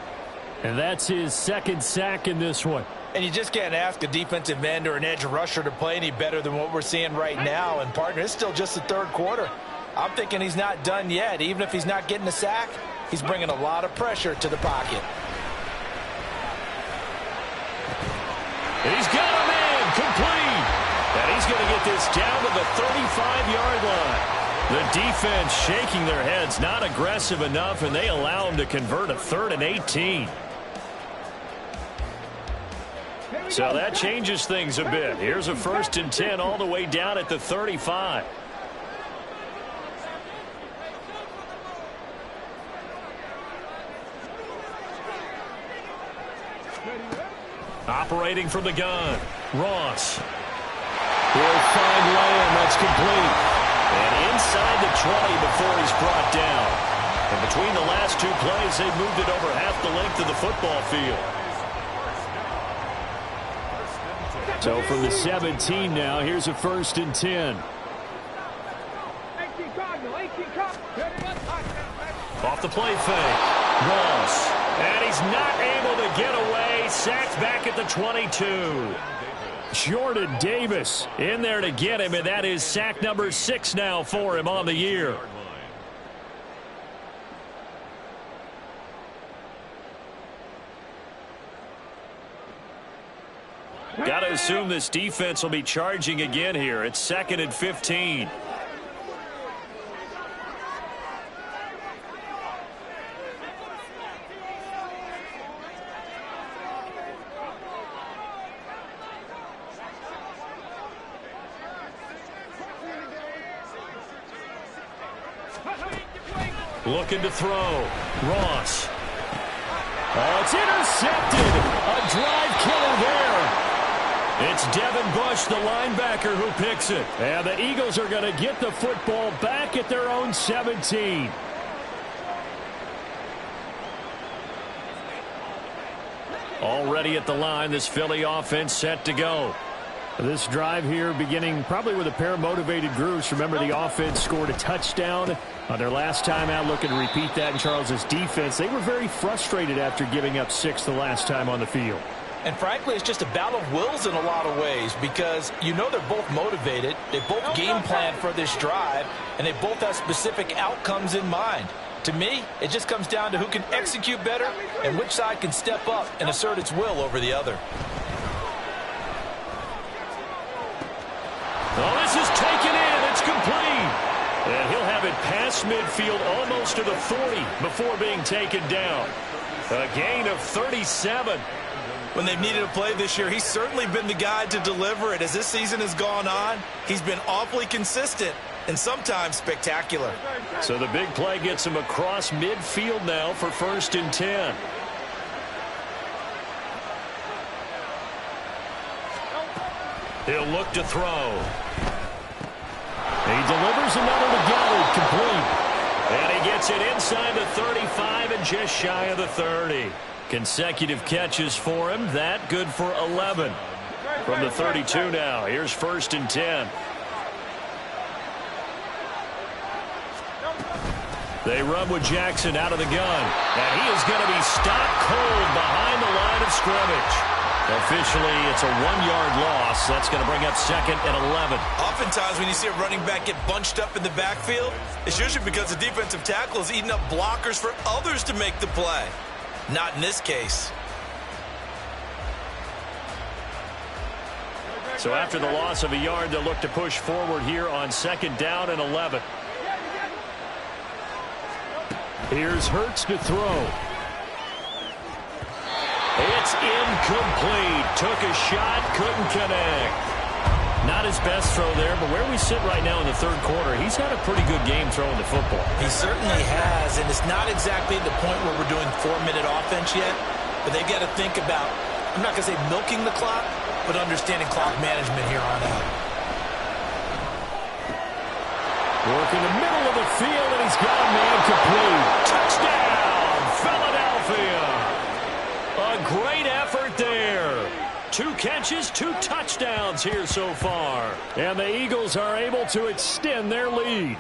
And that's his 2nd sack in this one. And you just can't ask a defensive end or an edge rusher to play any better than what we're seeing right now. And, partner, it's still just the 3rd quarter. I'm thinking he's not done yet. Even if he's not getting a sack, he's bringing a lot of pressure to the pocket. He's got a man complete. And he's going to get this down to the 35-yard line. The defense shaking their heads, not aggressive enough, and they allow him to convert a 3rd and 18. So that changes things a bit. Here's a 1st and 10 all the way down at the 35. Operating from the gun, Ross. He'll find Lamb. That's complete. And inside the 20 before he's brought down. And between the last 2 plays, they've moved it over half the length of the football field. So from the 17 now, here's a 1st and 10. Off the play fake. Ross. And he's not able to get away. Sacked back at the 22. Jordan Davis in there to get him, and that is sack number 6 now for him on the year. Got to assume this defense will be charging again here. It's 2nd and 15. Looking to throw. Ross. Oh, it's intercepted. A drive killer there. It's Devin Bush, the linebacker, who picks it. And the Eagles are going to get the football back at their own 17. Already at the line, this Philly offense set to go. This drive here beginning probably with a pair of motivated groups. Remember, the offense scored a touchdown on their last time out, looking to repeat that in Charles's defense. They were very frustrated after giving up 6 the last time on the field. And frankly, it's just a battle of wills in a lot of ways because you know they're both motivated, they both game plan for this drive, and they both have specific outcomes in mind. To me, it just comes down to who can execute better and which side can step up and assert its will over the other. Oh, this is taken in. It's complete. And he'll have it past midfield almost to the 40 before being taken down. A gain of 37. When they've needed a play this year, he's certainly been the guy to deliver it. As this season has gone on, he's been awfully consistent and sometimes spectacular. So the big play gets him across midfield now for 1st and 10. He'll look to throw. He delivers another to Goddard, complete. And he gets it inside the 35 and just shy of the 30. Consecutive catches for him. That good for 11. From the 32 now. Here's 1st and 10. They run with Jackson out of the gun. And he is going to be stopped cold behind the line of scrimmage. Officially, it's a 1-yard loss. That's going to bring up 2nd and 11. Oftentimes when you see a running back get bunched up in the backfield, it's usually because the defensive tackle is eating up blockers for others to make the play. Not in this case. So after the loss of a yard, they'll look to push forward here on 2nd down and 11. Here's Hurts to throw. It's incomplete. Took a shot, couldn't connect. Not his best throw there, but where we sit right now in the 3rd quarter, he's had a pretty good game throwing the football. He certainly has, and it's not exactly the point where we're doing 4-minute offense yet, but they've got to think about, I'm not going to say milking the clock, but understanding clock management here on out. Work in the middle of the field, and he's got a man complete. Touchdown, Philadelphia. A great effort there. 2 catches, 2 touchdowns here so far. And the Eagles are able to extend their lead.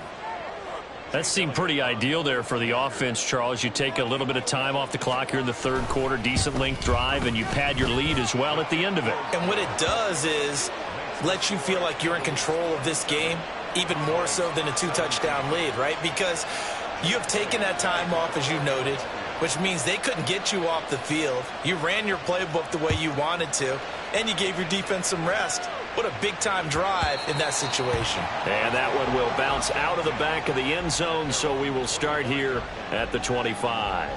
That seemed pretty ideal there for the offense, Charles. You take a little bit of time off the clock here in the 3rd quarter, decent length drive, and you pad your lead as well at the end of it. And what it does is let you feel like you're in control of this game, even more so than a 2-touchdown lead, right? Because you have taken that time off, as you noted, which means they couldn't get you off the field. You ran your playbook the way you wanted to, and you gave your defense some rest. What a big-time drive in that situation. And that one will bounce out of the back of the end zone, so we will start here at the 25.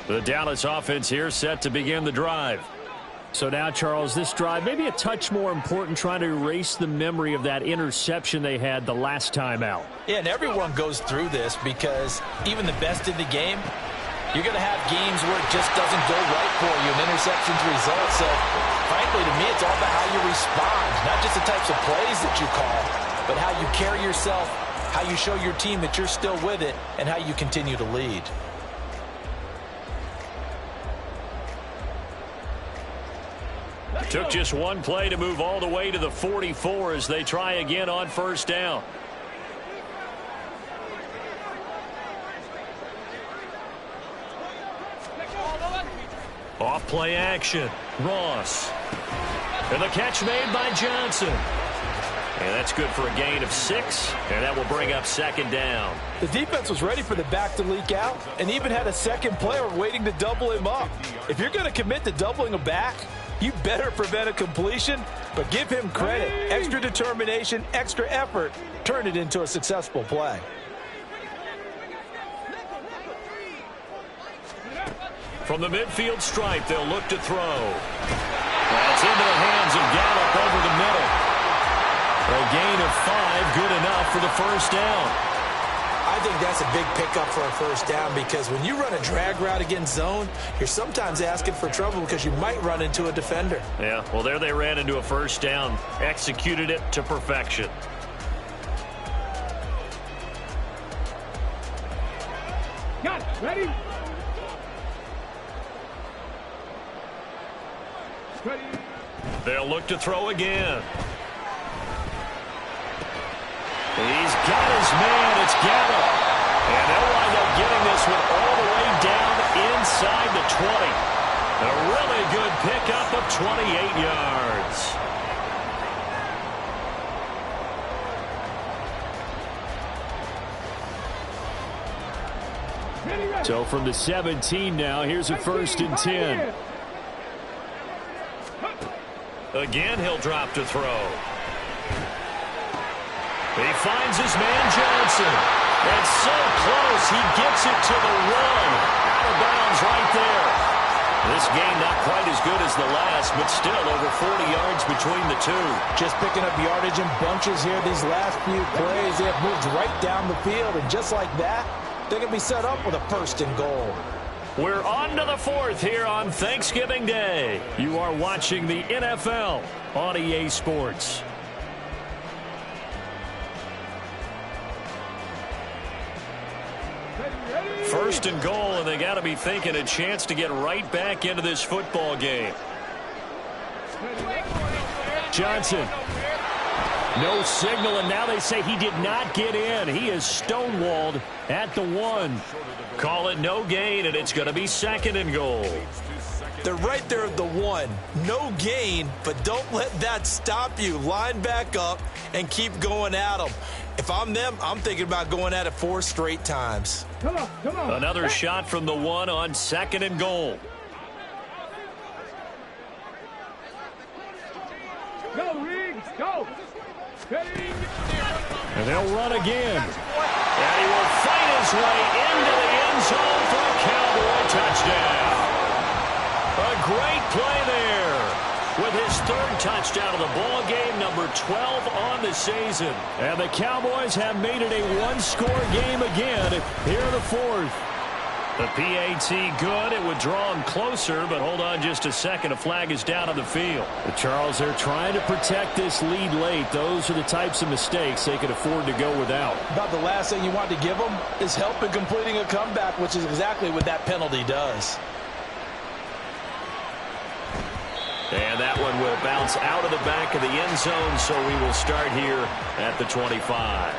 The Dallas offense here set to begin the drive. So now, Charles, this drive maybe a touch more important, trying to erase the memory of that interception they had the last time out. Yeah, and everyone goes through this because even the best in the game, you're going to have games where it just doesn't go right for you, and interceptions result. So, frankly, to me, it's all about how you respond, not just the types of plays that you call, but how you carry yourself, how you show your team that you're still with it, and how you continue to lead. Took just one play to move all the way to the 44 as they try again on 1st down. Off play action. Ross. And the catch made by Johnson. And that's good for a gain of 6, and that will bring up 2nd down. The defense was ready for the back to leak out and even had a second player waiting to double him up. If you're going to commit to doubling a back, you better prevent a completion, but give him credit. Extra determination, extra effort, turn it into a successful play. From the midfield stripe, they'll look to throw. That's into the hands of Gallup over the middle. A gain of 5, good enough for the 1st down. I think that's a big pickup for a 1st down because when you run a drag route against zone, you're sometimes asking for trouble because you might run into a defender. Yeah, well, there they ran into a 1st down, executed it to perfection. Got it. Ready? They'll look to throw again. He's got his man. It's Gallup. And they'll wind up getting this one all the way down inside the 20. A really good pickup of 28 yards. So from the 17 now, here's a 1st and 10. Again, he'll drop to throw. He finds his man Johnson. And so close, he gets it to the 1. Out of bounds right there. This game not quite as good as the last, but still over 40 yards between the two. Just picking up yardage in bunches here these last few plays. They have moved right down the field, and just like that, they're going to be set up with a 1st and goal. We're on to the 4th here on Thanksgiving Day. You are watching the NFL on EA Sports. First and goal, and they got to be thinking a chance to get right back into this football game. Johnson. No signal, and now they say he did not get in. He is stonewalled at the 1. Call it no gain, and it's going to be 2nd and goal. They're right there at the 1. No gain, but don't let that stop you. Line back up and keep going at them. If I'm them, I'm thinking about going at it 4 straight times. Come on. Another shot from the 1 on 2nd and goal. Go, Riggs, go. And they'll run again. And he will fight his way into the end zone for a Cowboy touchdown. A great play there with his 3rd touchdown of the ball game, number 12 on the season. And the Cowboys have made it a 1-score game again here in the 4th. The PAT good. It would draw him closer, but hold on just a second. A flag is down on the field. The Charles, they're trying to protect this lead late. Those are the types of mistakes they could afford to go without. About the last thing you want to give them is help in completing a comeback, which is exactly what that penalty does. And that one will bounce out of the back of the end zone, so we will start here at the 25.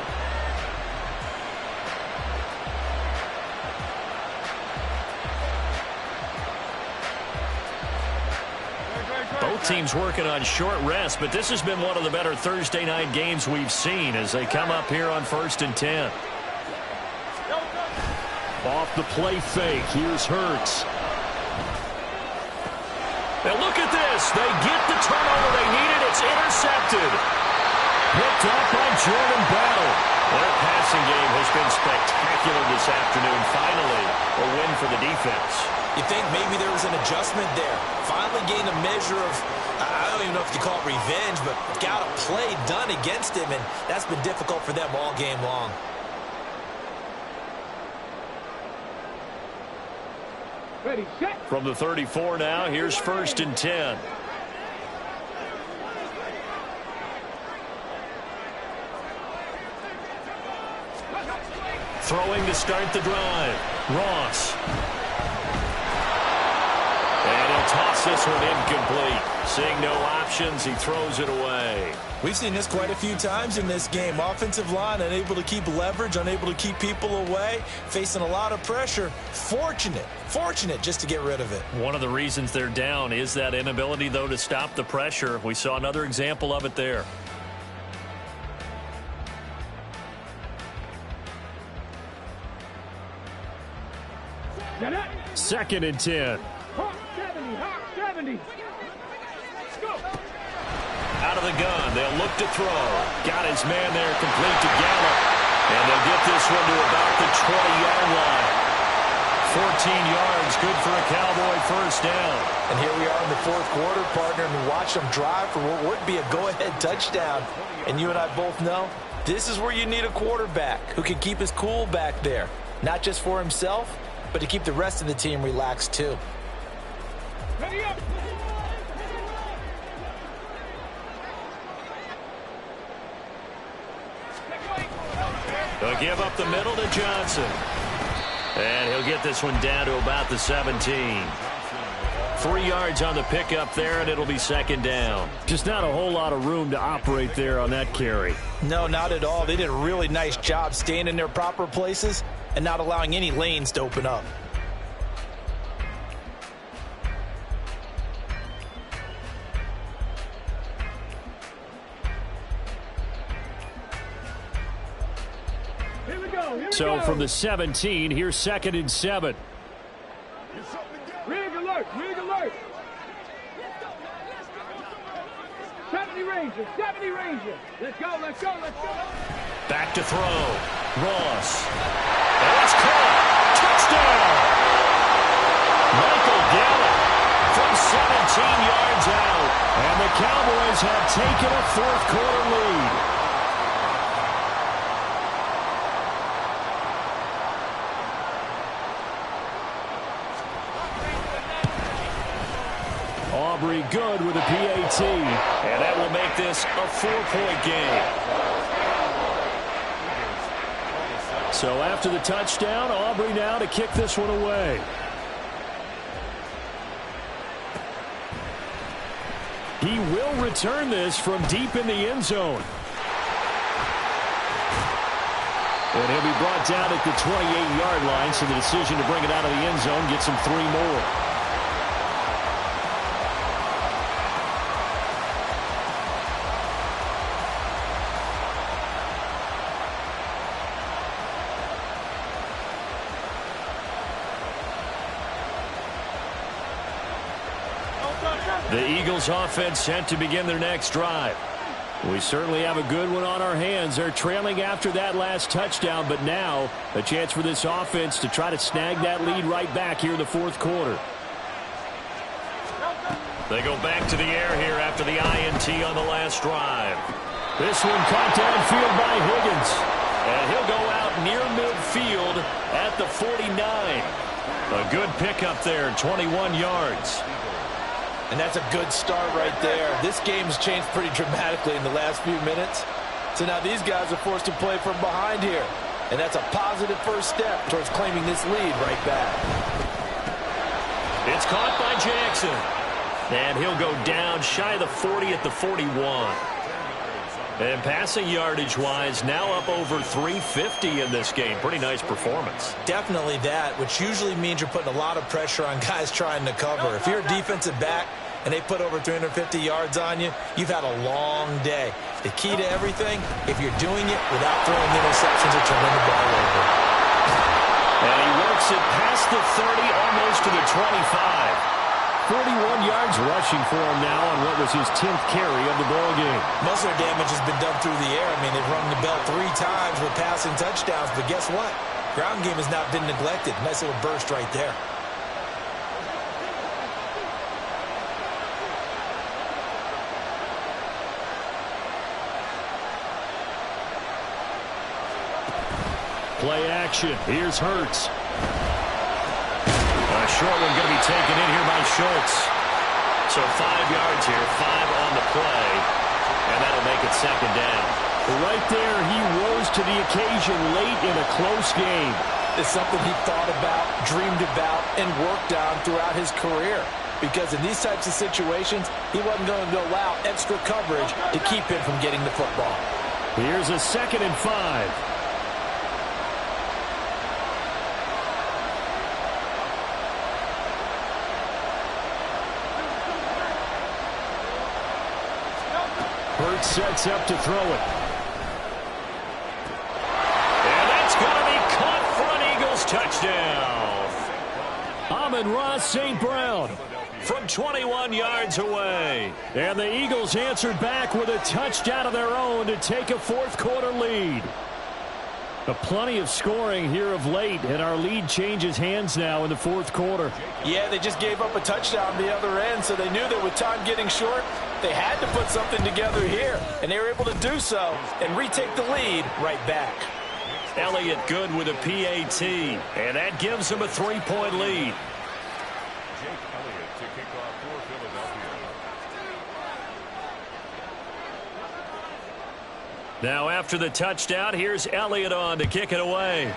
Both teams working on short rest, but this has been one of the better Thursday night games we've seen as they come up here on 1st and 10. Off the play fake, here's Hurts. And look at this. They get the turnover they needed. It's intercepted. Picked up by Jordan Battle. Their passing game has been spectacular this afternoon. Finally, a win for the defense. You think maybe there was an adjustment there. Finally gained a measure of, I don't even know if you call it revenge, but got a play done against him, and that's been difficult for them all game long. Ready, set. From the 34 now, here's 1st and 10. Throwing to start the drive. Ross. And he'll toss this one incomplete. Seeing no options, he throws it away. We've seen this quite a few times in this game. Offensive line unable to keep leverage, unable to keep people away, facing a lot of pressure. Fortunate just to get rid of it. One of the reasons they're down is that inability, though, to stop the pressure. We saw another example of it there. Get it. 2nd and 10. Hawk 70, Hawk 70. Go. Out of the gun, they'll look to throw. Got his man there, complete to Gallup. And they'll get this one to about the 20-yard line. 14 yards, good for a Cowboy 1st down. And here we are in the 4th quarter, partner, and watch them drive for what would be a go-ahead touchdown. And you and I both know this is where you need a quarterback who can keep his cool back there. Not just for himself, but to keep the rest of the team relaxed too. Ready up. They'll give up the middle to Johnson. And he'll get this one down to about the 17. 3 yards on the pickup there, and it'll be second down. Just not a whole lot of room to operate there on that carry. No, not at all. They did a really nice job staying in their proper places and not allowing any lanes to open up. So from the 17, here's 2nd and 7. Rig alert, rig alert. 70 Ranger, 70 Ranger. Let's go, let's go, let's go. Back to throw. Ross. And it's caught. Touchdown. Michael Gallup from 17 yards out. And the Cowboys have taken a fourth-quarter lead. Aubrey good with a PAT. And that will make this a 4-point game. So after the touchdown, Aubrey now to kick this one away. He will return this from deep in the end zone. And he'll be brought down at the 28-yard line, so the decision to bring it out of the end zone gets him 3 more. The Eagles offense set to begin their next drive. We certainly have a good one on our hands. They're trailing after that last touchdown, but now a chance for this offense to try to snag that lead right back here in the fourth quarter. They go back to the air here after the INT on the last drive. This one caught downfield by Higgins. And he'll go out near midfield at the 49. A good pickup there, 21 yards. And that's a good start right there. This game's changed pretty dramatically in the last few minutes. So now these guys are forced to play from behind here. And that's a positive first step towards claiming this lead right back. It's caught by Jackson. And he'll go down shy of the 40 at the 41. And passing yardage-wise, now up over 350 in this game. Pretty nice performance. Definitely that, which usually means you're putting a lot of pressure on guys trying to cover. If you're a defensive back and they put over 350 yards on you, you've had a long day. The key to everything, if you're doing it without throwing interceptions or turning the ball over. And he works it past the 30, almost to the 25. 41 yards rushing for him now on what was his 10th carry of the ball game. Most of their damage has been done through the air. I mean, they've rung the bell 3 times with passing touchdowns, but guess what? Ground game has not been neglected. Nice little burst right there. Play action. Here's Hurts. A short one going to be taken in here by Schultz. So 5 yards here, 5 on the play, and that'll make it second down. Right there, he rose to the occasion late in a close game. It's something he thought about, dreamed about, and worked on throughout his career. Because in these types of situations, he wasn't going to allow extra coverage to keep him from getting the football. Here's a 2nd and 5. Hurts sets up to throw it. And that's going to be caught for an Eagles touchdown. Amon-Ra St. Brown from 21 yards away. And the Eagles answered back with a touchdown of their own to take a fourth-quarter lead. Plenty of scoring here of late, and our lead changes hands now in the fourth quarter. Yeah, they just gave up a touchdown the other end, so they knew that with time getting short, they had to put something together here, and they were able to do so and retake the lead right back. Elliott good with a PAT, and that gives them a 3-point lead. Now after the touchdown, here's Elliott on to kick it away.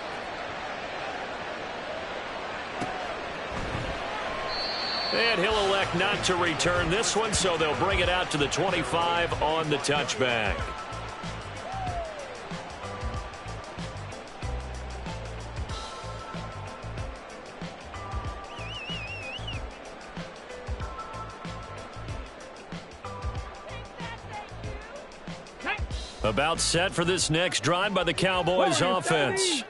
And he'll elect not to return this one, so they'll bring it out to the 25 on the touchback. About set for this next drive by the Cowboys offense.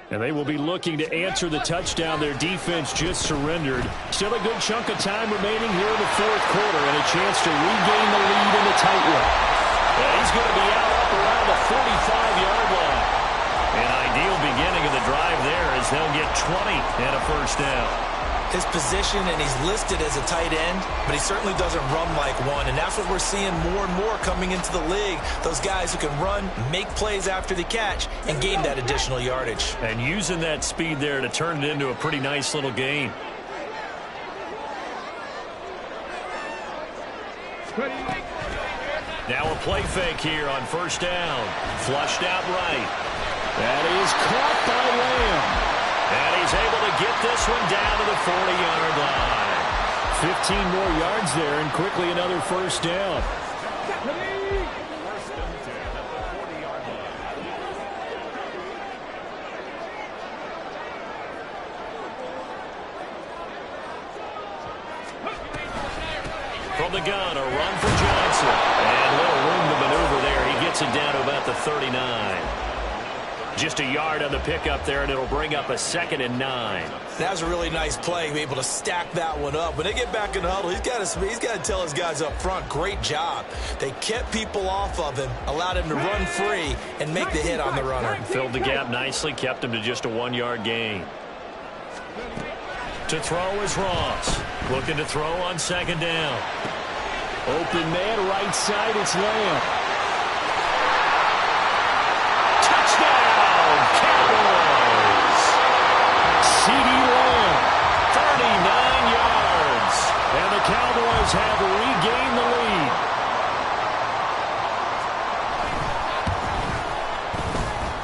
And they will be looking to answer the touchdown their defense just surrendered. Still a good chunk of time remaining here in the fourth quarter and a chance to regain the lead in a tight one. And he's going to be out up around the 45-yard line. An ideal beginning of the drive there as they'll get 20 and a first down. His position, and he's listed as a tight end, but he certainly doesn't run like one, and that's what we're seeing more and more coming into the league. Those guys who can run, make plays after the catch, and gain that additional yardage. And using that speed there to turn it into a pretty nice little gain. Now a play fake here on first down. Flushed out right. That is caught by Lamb. And he's able to get this one down to the 40-yard line. 15 more yards there and quickly another first down. From the gun, a run for Johnson. And little room to maneuver there. He gets it down to about the 39. Just a yard on the pickup there, and it'll bring up a 2nd and 9. That was a really nice play, be able to stack that one up. When they get back in the huddle, he's got to tell his guys up front, great job. They kept people off of him, allowed him to run free, and make the hit on the runner. Filled the gap nicely, kept him to just a 1-yard gain. To throw is Ross. Looking to throw on 2nd down. Open man, right side, it's Lamb. C.D. Lamb, 39 yards. And the Cowboys have regained the lead.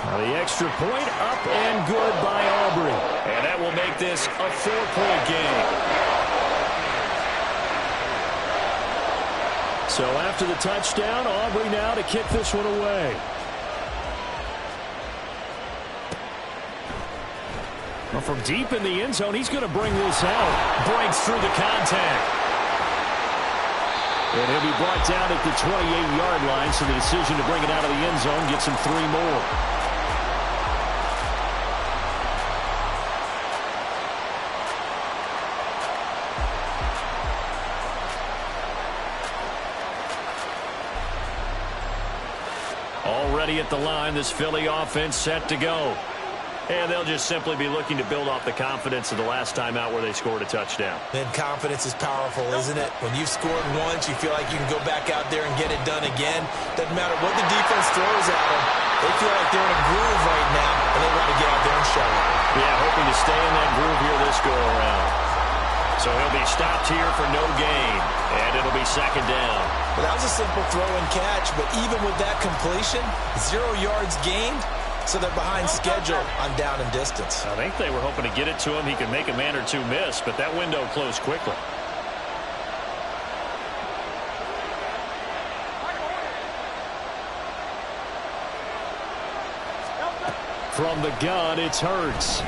Now the extra point up and good by Aubrey. And that will make this a 4-point game. So after the touchdown, Aubrey now to kick this one away. Well, from deep in the end zone, he's going to bring this out. Breaks through the contact. And he'll be brought down at the 28-yard line, so the decision to bring it out of the end zone gets him 3 more. Already at the line, this Philly offense set to go. And they'll just simply be looking to build off the confidence of the last time out where they scored a touchdown. And confidence is powerful, isn't it? When you've scored once, you feel like you can go back out there and get it done again. Doesn't matter what the defense throws at them. They feel like they're in a groove right now, and they want to get out there and show it. Yeah, hoping to stay in that groove here this go-around. So he'll be stopped here for no gain, and it'll be 2nd down. Well, that was a simple throw and catch, but even with that completion, 0 yards gained. So they're behind schedule on down and distance. I think they were hoping to get it to him. He could make a man or two miss, but that window closed quickly. From the gun, it's Hurts.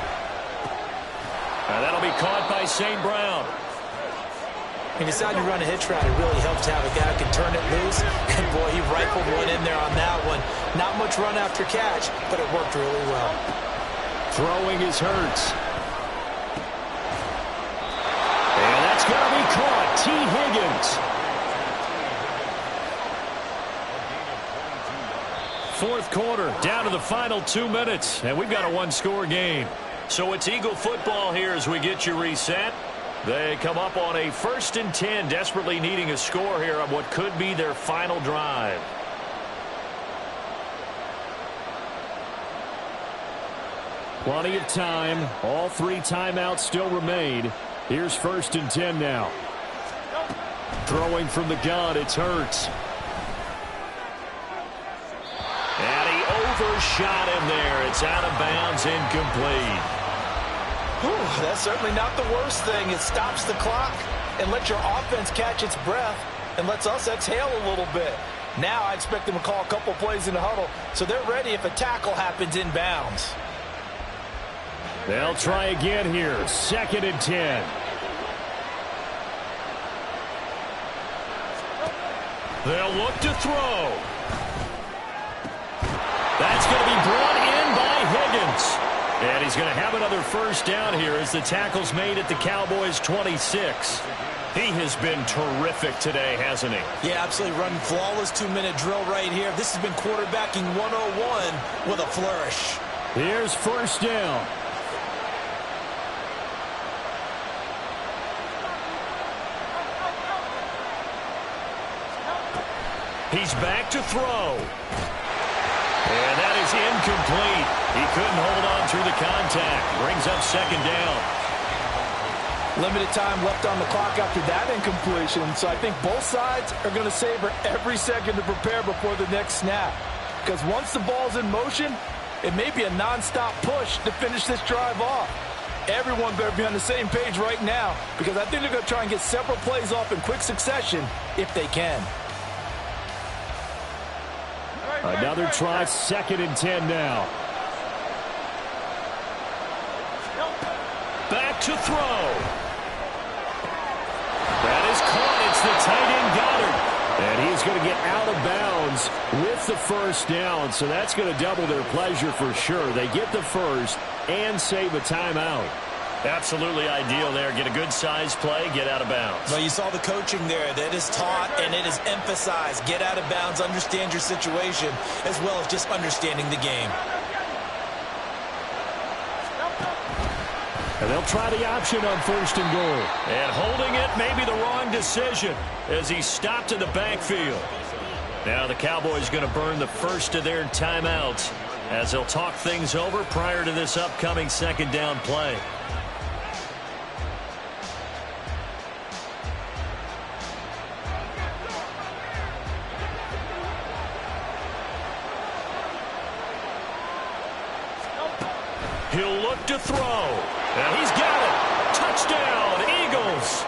And that'll be caught by St. Brown. When you decide to run a hitch route, it really helps to have a guy who can turn it loose. And, boy, he rifled one in there on that one. Not much run after catch, but it worked really well. Throwing is Hurts. And that's going to be caught. T. Higgins. Fourth quarter, down to the final 2 minutes. And we've got a 1-score game. So it's Eagle football here as we get you reset. They come up on a 1st and 10, desperately needing a score here on what could be their final drive. Plenty of time. All 3 timeouts still remain. Here's 1st and 10 now. Throwing from the gun, it's Hurts. And he overshot him there. It's out of bounds, incomplete. That's certainly not the worst thing. It stops the clock. and let your offense catch its breath and lets us exhale a little bit. Now I expect them to call a couple plays in the huddle so they're ready if a tackle happens inbounds. They'll try again here. 2nd and 10. They'll look to throw. That's going to be brought in by Higgins. And he's going to have another first down here as the tackle's made at the Cowboys' 26. He has been terrific today, hasn't he? Yeah, absolutely. Running flawless 2-minute drill right here. This has been quarterbacking 101 with a flourish. Here's first down. He's back to throw. And that is incomplete. He couldn't hold on through the contact. Brings up 2nd down. Limited time left on the clock after that incompletion, so I think both sides are going to savor every second to prepare before the next snap. Because once the ball's in motion, it may be a nonstop push to finish this drive off. Everyone better be on the same page right now, because I think they're going to try and get several plays off in quick succession if they can. Another try, 2nd and 10 now. Back to throw. That is caught. It's the tight end Goddard. And he's going to get out of bounds with the first down. So that's going to double their pleasure for sure. They get the first and save a timeout. Absolutely ideal there. Get a good size play, get out of bounds. Well, you saw the coaching there. That is taught and it is emphasized. Get out of bounds, understand your situation, as well as just understanding the game. And they'll try the option on 1st and goal. And holding it may be the wrong decision as he stopped in the backfield. Now the Cowboys going to burn the first of their timeouts as they'll talk things over prior to this upcoming 2nd down play. He'll look to throw. And he's got it. Touchdown, Eagles.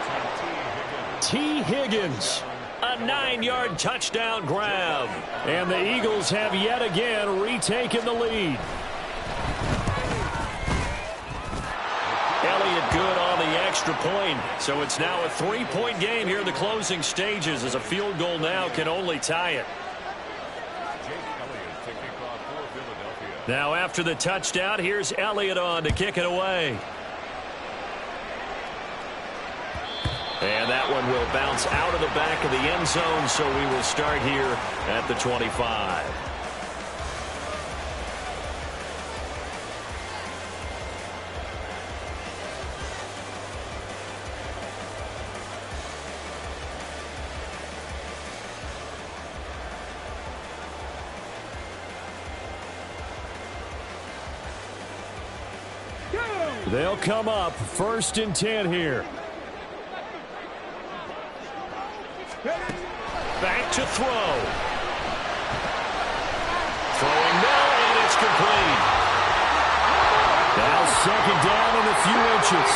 T. Higgins. A 9-yard touchdown grab. And the Eagles have yet again retaken the lead. Elliott good on the extra point. So it's now a 3-point game here in the closing stages as a field goal now can only tie it. Now after the touchdown, here's Elliott on to kick it away. And that one will bounce out of the back of the end zone, so we will start here at the 25. They'll come up 1st and 10 here. Back to throw. Throwing now, and it's complete. Now 2nd down and a few inches.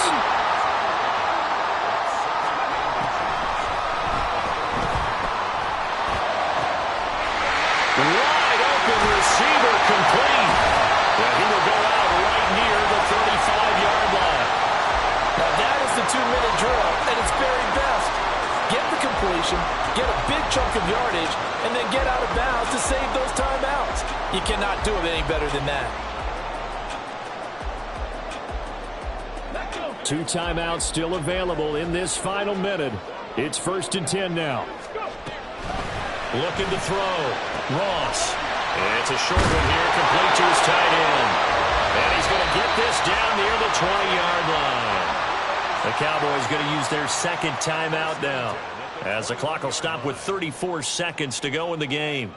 Wide open receiver complete. And he will go out right near the 35-yard line. Now that is the 2-minute drill at its very best. Get the completion, get a big chunk of yardage, and then get out of bounds to save those timeouts. You cannot do it any better than that. 2 timeouts still available in this final minute. It's 1st and 10 now. Looking to throw. Ross. It's a short one here, complete to his tight end. And he's going to get this down near the 20-yard line. The Cowboys going to use their 2nd timeout now, as the clock will stop with 34 seconds to go in the game.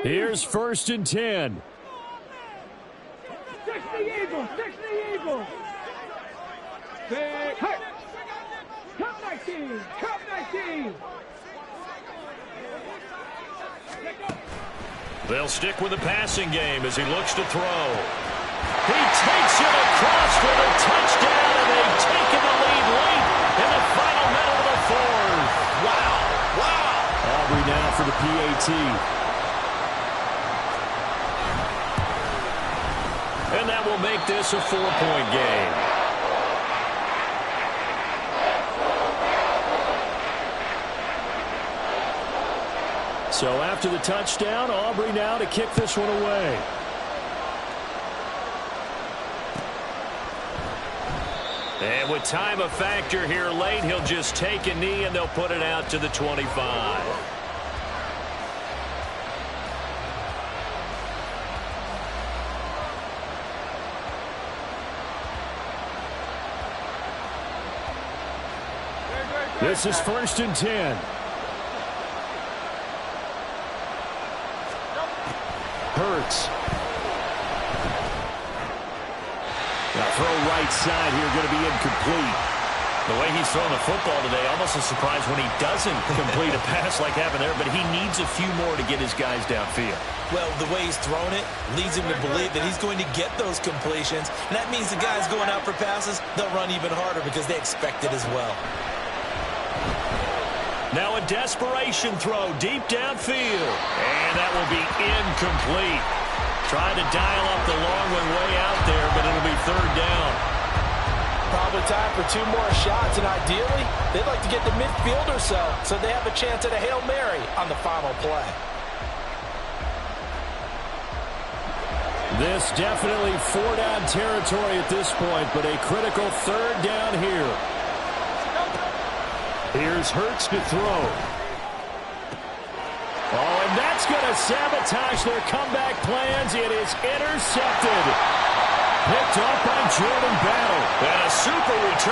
Here's 1st and 10. 60 Eagles, 60 Eagles. Come back, 19. Come 19. They'll stick with the passing game as he looks to throw. He takes it across for the touchdown, and they've taken the lead late in the final minute of the fourth. Wow. Wow. Aubrey now for the PAT. And that will make this a 4-point game. So after the touchdown, Aubrey now to kick this one away. And with time a factor here late, he'll just take a knee and they'll put it out to the 25. This is 1st and 10. Hurts. Now throw right side here, going to be incomplete. The way he's throwing the football today, almost a surprise when he doesn't complete a pass like happened there, but he needs a few more to get his guys downfield. Well, the way he's thrown it leads him to believe that he's going to get those completions. And that means the guys going out for passes, they'll run even harder because they expect it as well. Now a desperation throw deep downfield. And that will be incomplete. Trying to dial up the long one way out there, but it'll be 3rd down. Probably time for 2 more shots, and ideally, they'd like to get to midfield or so they have a chance at a Hail Mary on the final play. This definitely 4-down territory at this point, but a critical 3rd down here. Here's Hurts to throw. Oh, and that's going to sabotage their comeback plans. It is intercepted. Picked up by Jordan Battle. And a super return.